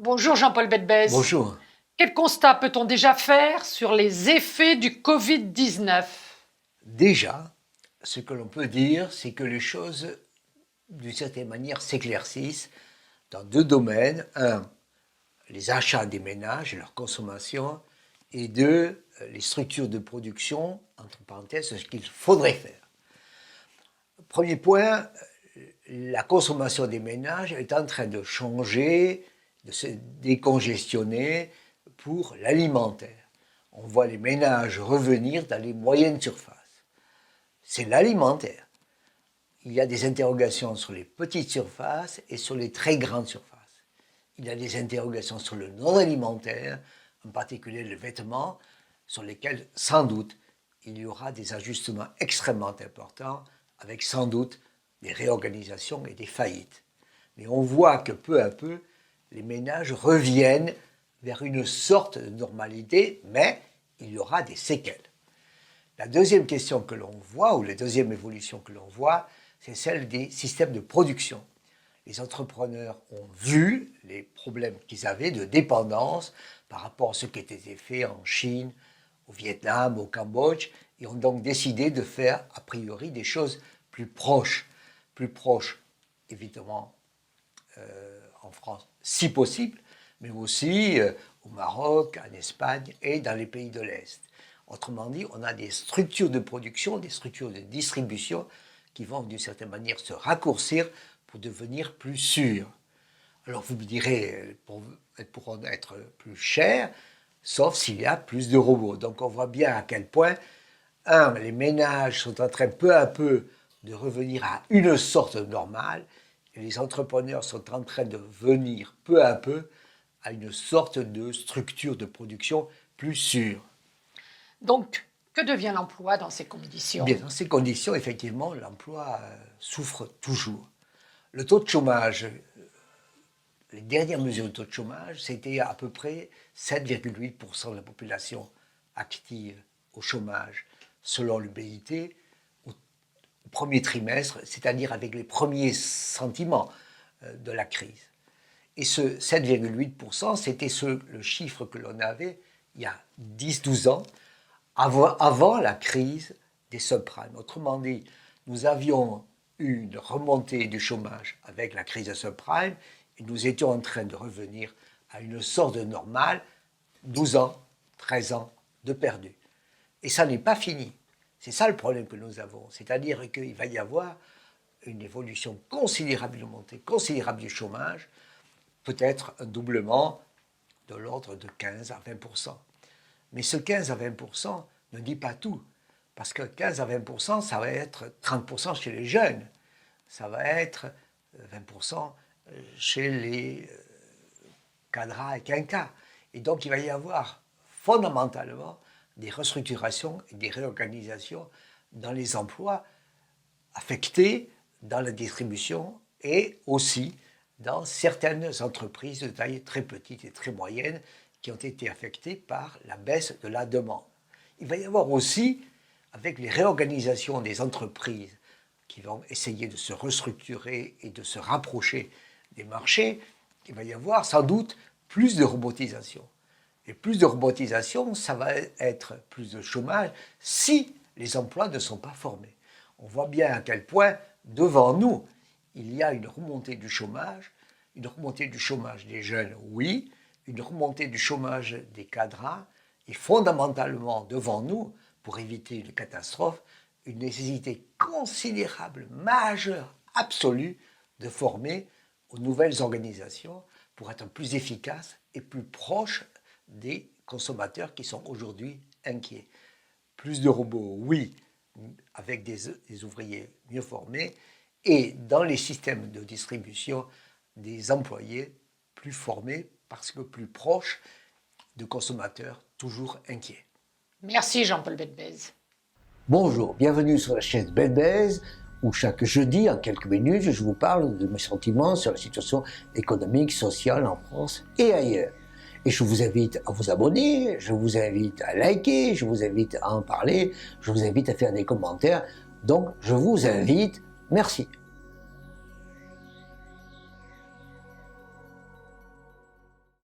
Bonjour Jean-Paul Bedbez. Bonjour. Quel constat peut-on déjà faire sur les effets du Covid-19 ? Déjà, ce que l'on peut dire, c'est que les choses, d'une certaine manière, s'éclaircissent dans deux domaines. Un, les achats des ménages et leur consommation. Et deux, les structures de production, entre parenthèses, ce qu'il faudrait faire. Premier point, la consommation des ménages est en train de changer, de se décongestionner pour l'alimentaire. On voit les ménages revenir dans les moyennes surfaces. C'est l'alimentaire. Il y a des interrogations sur les petites surfaces et sur les très grandes surfaces. Il y a des interrogations sur le non-alimentaire, en particulier le vêtement, sur lesquels, sans doute, il y aura des ajustements extrêmement importants, avec sans doute des réorganisations et des faillites. Mais on voit que peu à peu, les ménages reviennent vers une sorte de normalité, mais il y aura des séquelles. La deuxième question que l'on voit, ou la deuxième évolution que l'on voit, c'est celle des systèmes de production. Les entrepreneurs ont vu les problèmes qu'ils avaient de dépendance par rapport à ce qui était fait en Chine, au Vietnam, au Cambodge, et ont donc décidé de faire, a priori, des choses plus proches évidemment en France, si possible, mais aussi au Maroc, en Espagne et dans les pays de l'Est. Autrement dit, on a des structures de production, des structures de distribution qui vont d'une certaine manière se raccourcir pour devenir plus sûres. Alors vous me direz, elles pourront être plus chères, sauf s'il y a plus de robots. Donc on voit bien à quel point, les ménages sont en train peu à peu de revenir à une sorte de normale, et les entrepreneurs sont en train de venir peu à peu à une sorte de structure de production plus sûre. Donc, que devient l'emploi dans ces conditions ? Bien, dans ces conditions, effectivement, l'emploi souffre toujours. Le taux de chômage, les dernières mesures de taux de chômage, c'était à peu près 7,8% de la population active au chômage, selon le BIT, au premier trimestre, c'est-à-dire avec les premiers sentiments de la crise. Et ce 7,8%, c'était le chiffre que l'on avait il y a 10-12 ans, avant la crise des subprimes. Autrement dit, nous avions eu une remontée du chômage avec la crise des subprimes et nous étions en train de revenir à une sorte de normale, 12 ans, 13 ans de perdu. Et ça n'est pas fini. C'est ça le problème que nous avons. C'est-à-dire qu'il va y avoir une évolution considérable du chômage, peut-être un doublement de l'ordre de 15 à 20%. Mais ce 15 à 20% ne dit pas tout. Parce que 15 à 20%, ça va être 30% chez les jeunes. Ça va être 20% chez les cadras et quinquas. Et donc, il va y avoir fondamentalement des restructurations et des réorganisations dans les emplois affectés dans la distribution et aussi dans certaines entreprises de taille très petite et très moyenne qui ont été affectées par la baisse de la demande. Il va y avoir aussi, avec les réorganisations des entreprises qui vont essayer de se restructurer et de se rapprocher des marchés, il va y avoir sans doute plus de robotisation. Et plus de robotisation, ça va être plus de chômage si les emplois ne sont pas formés. On voit bien à quel point, devant nous, il y a une remontée du chômage des jeunes, oui, une remontée du chômage des cadres, et fondamentalement devant nous, pour éviter une catastrophe, une nécessité considérable, majeure, absolue, de former aux nouvelles organisations pour être plus efficaces et plus proches des consommateurs qui sont aujourd'hui inquiets. Plus de robots, oui, avec des ouvriers mieux formés, et dans les systèmes de distribution, des employés plus formés parce que plus proches de consommateurs toujours inquiets. Merci Jean-Paul Bedbez. Bonjour, bienvenue sur la chaîne Bedbez, où chaque jeudi, en quelques minutes, je vous parle de mes sentiments sur la situation économique, sociale en France et ailleurs. Et je vous invite à vous abonner, je vous invite à liker, je vous invite à en parler, je vous invite à faire des commentaires. Donc, je vous invite. Merci.